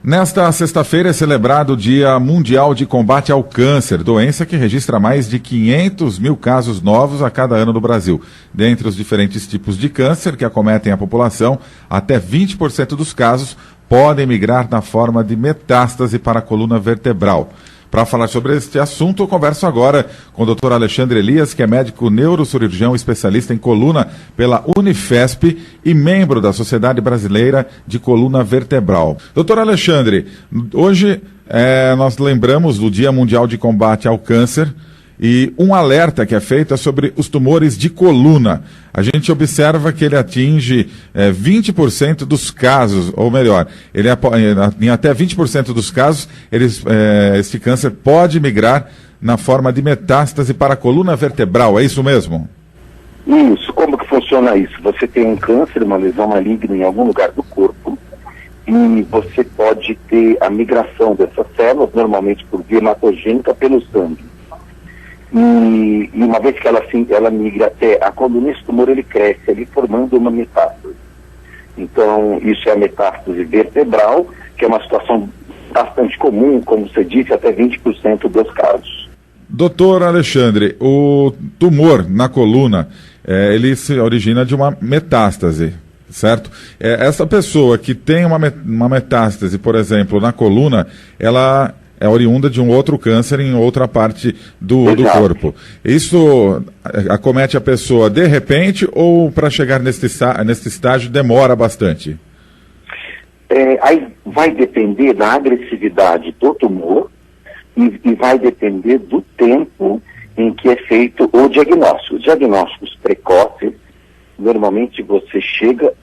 Nesta sexta-feira é celebrado o Dia Mundial de Combate ao Câncer, doença que registra mais de 500 mil casos novos a cada ano no Brasil. Dentre os diferentes tipos de câncer que acometem a população, até 20% dos casos podem migrar na forma de metástase para a coluna vertebral. Para falar sobre este assunto, eu converso agora com o Dr. Alexandre Elias, que é médico neurocirurgião especialista em coluna pela Unifesp e membro da Sociedade Brasileira de Coluna Vertebral. Dr. Alexandre, hoje nós lembramos do Dia Mundial de Combate ao Câncer e um alerta que é feito sobre os tumores de coluna. A gente observa que ele atinge 20% dos casos, ou melhor, em até 20% dos casos, esse câncer pode migrar na forma de metástase para a coluna vertebral, é isso mesmo? Isso, como que funciona isso? Você tem um câncer, uma lesão maligna em algum lugar do corpo, e você pode ter a migração dessas células, normalmente por via hematogênica, pelo sangue. E uma vez que ela migra até a coluna, esse tumor ele cresce ali formando uma metástase. Então, isso é a metástase vertebral, que é uma situação bastante comum, como você disse, até 20% dos casos. Doutor Alexandre, o tumor na coluna, ele se origina de uma metástase, certo? Essa pessoa que tem uma metástase, por exemplo, na coluna, ela é oriunda de um outro câncer em outra parte do corpo. Isso acomete a pessoa de repente ou para chegar nesse estágio demora bastante? Aí vai depender da agressividade do tumor e vai depender do tempo em que é feito o diagnóstico. Os diagnósticos precoces, normalmente você chega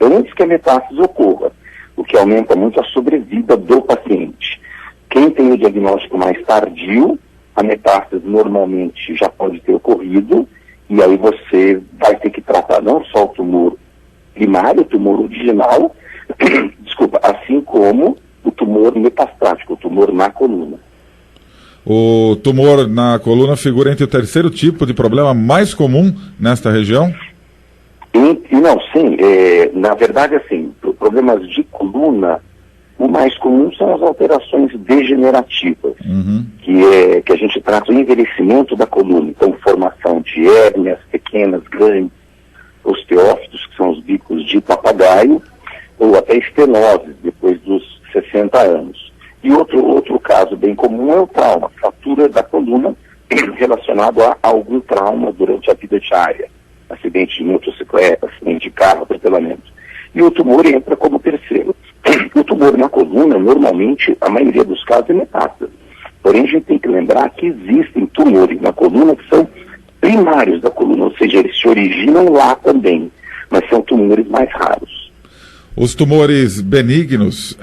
antes que a metástase ocorra, o que aumenta muito a sobrevida do paciente. Quem tem o diagnóstico mais tardio, a metástase normalmente já pode ter ocorrido, e aí você vai ter que tratar não só o tumor primário, o tumor original, assim como o tumor metastático, o tumor na coluna. O tumor na coluna figura entre o terceiro tipo de problema mais comum nesta região? Na verdade, assim, problemas de coluna, o mais comum são as alterações degenerativas, que a gente trata o envelhecimento da coluna, então formação de hérnias pequenas, grandes, osteófitos, que são os bicos de papagaio, ou até estenoses depois dos 60 anos. E outro caso bem comum é o trauma, fratura da coluna relacionado a algum trauma durante a vida diária, acidente de motocicleta, acidente de carro, atropelamento. E o tumor entra como terceiro. O tumor na coluna, normalmente, a maioria dos casos é metástase. Porém, a gente tem que lembrar que existem tumores na coluna que são primários da coluna, ou seja, eles se originam lá também, mas são tumores mais raros. Os tumores benignos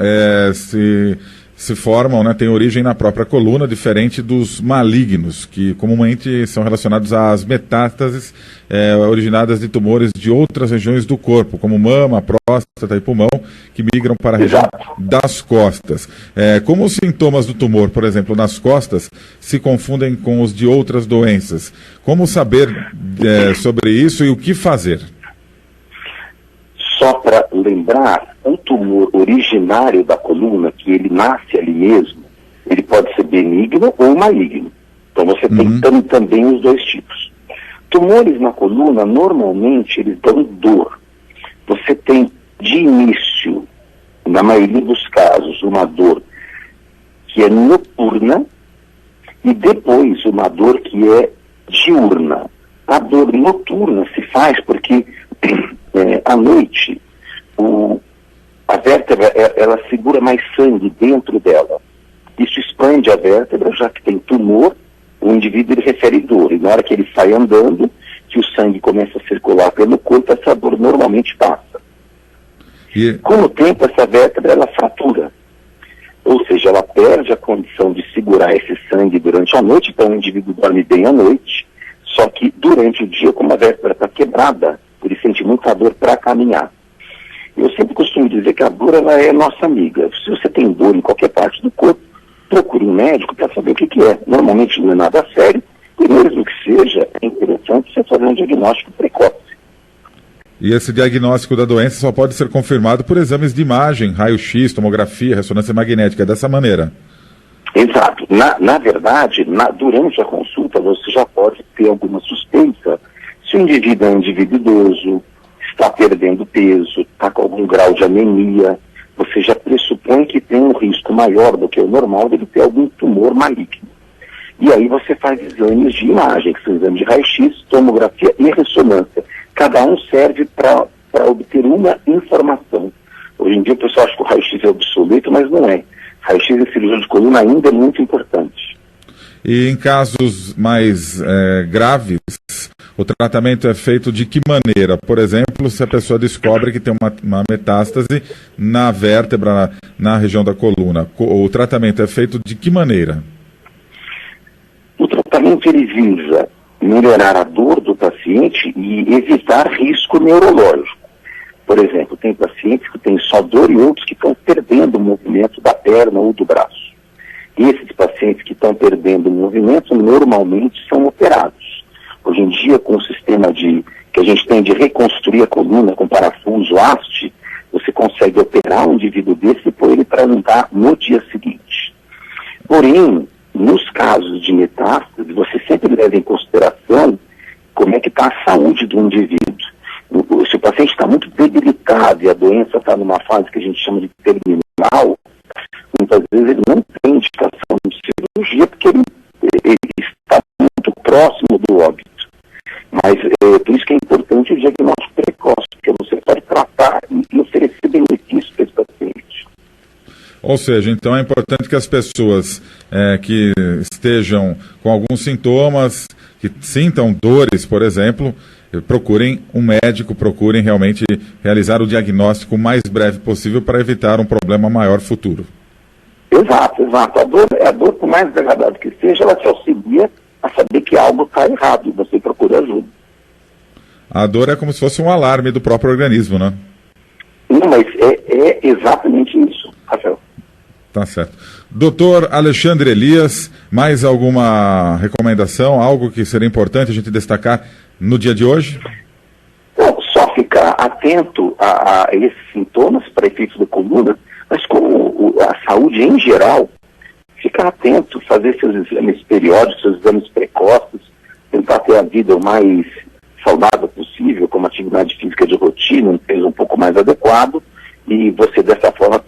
se formam, têm origem na própria coluna, diferente dos malignos, que comumente são relacionados às metástases originadas de tumores de outras regiões do corpo, como mama, próstata e pulmão, que migram para a região das costas. Como os sintomas do tumor, por exemplo, nas costas, se confundem com os de outras doenças? Como saber sobre isso e o que fazer? Só para lembrar, um tumor originário da coluna, que ele nasce ali mesmo, ele pode ser benigno ou maligno. Então você tem também os dois tipos. Tumores na coluna, normalmente, eles dão dor. Você tem, de início, na maioria dos casos, uma dor que é noturna e depois uma dor que é diurna. A dor noturna se faz porque à noite a vértebra ela segura mais sangue dentro dela. Isso expande a vértebra, já que tem tumor, o indivíduo ele refere dor. E na hora que ele sai andando, que o sangue começa a circular pelo corpo, essa dor normalmente passa. Com o tempo, essa vértebra ela fratura. Ou seja, ela perde a condição de segurar esse sangue durante a noite, então o indivíduo dorme bem à noite, só que durante o dia, como a vértebra está quebrada, ele sente muita dor para caminhar. Eu sempre costumo dizer que a dor ela é nossa amiga. Se você tem dor em qualquer parte do corpo, procure um médico para saber o que é. Normalmente não é nada sério, e mesmo que seja, é interessante você fazer um diagnóstico precoce. E esse diagnóstico da doença só pode ser confirmado por exames de imagem, raio-x, tomografia, ressonância magnética, dessa maneira. Exato. Na verdade, durante a consulta, você já pode ter alguma suspeita se o indivíduo é um indivíduo idoso, está perdendo peso, está com algum grau de anemia, você já pressupõe que tem um risco maior do que o normal de ter algum tumor maligno. E aí você faz exames de imagem, que são exames de raio-x, tomografia e ressonância. Cada um serve para obter uma informação. Hoje em dia o pessoal acha que o raio-x é obsoleto, mas não é. Raio-x em cirurgia de coluna ainda é muito importante. E em casos mais graves, o tratamento é feito de que maneira? Por exemplo, se a pessoa descobre que tem uma metástase na vértebra, na região da coluna, o tratamento é feito de que maneira? O tratamento ele visa melhorar a dor do paciente e evitar risco neurológico. Por exemplo, tem pacientes que têm só dor e outros que estão perdendo o movimento da perna ou do braço. E esses pacientes que estão perdendo o movimento normalmente são operados. Hoje em dia, com o sistema que a gente tem de reconstruir a coluna com parafuso, haste, você consegue operar um indivíduo desse e pôr ele para andar no dia seguinte. Porém, nos casos de metástase, você sempre leva em consideração como é que está a saúde do indivíduo. Se o paciente está muito debilitado e a doença está numa fase que a gente chama de terminal, muitas vezes ele não tem indicação de cirurgia porque ele está muito próximo do óbito. Mas por isso que é importante o diagnóstico precoce, porque você pode tratar e oferecer benefícios para esse paciente. Ou seja, então é importante que as pessoas que estejam com alguns sintomas, que sintam dores, por exemplo, procurem um médico, procurem realmente realizar o diagnóstico o mais breve possível para evitar um problema maior futuro. Exato. A dor, por mais desagradável que seja, ela te auxilia a saber que algo está errado e você procura ajuda. A dor é como se fosse um alarme do próprio organismo, né? Não, mas é exatamente isso, Rafael. Tá certo. Doutor Alexandre Elias, mais alguma recomendação, algo que seria importante a gente destacar no dia de hoje? Não, só ficar atento a esses sintomas para efeitos da coluna, mas como a saúde em geral, ficar atento, fazer seus exames periódicos, seus exames precoces, tentar ter a vida o mais saudável possível, com uma atividade física de rotina, um peso um pouco mais adequado, e você dessa forma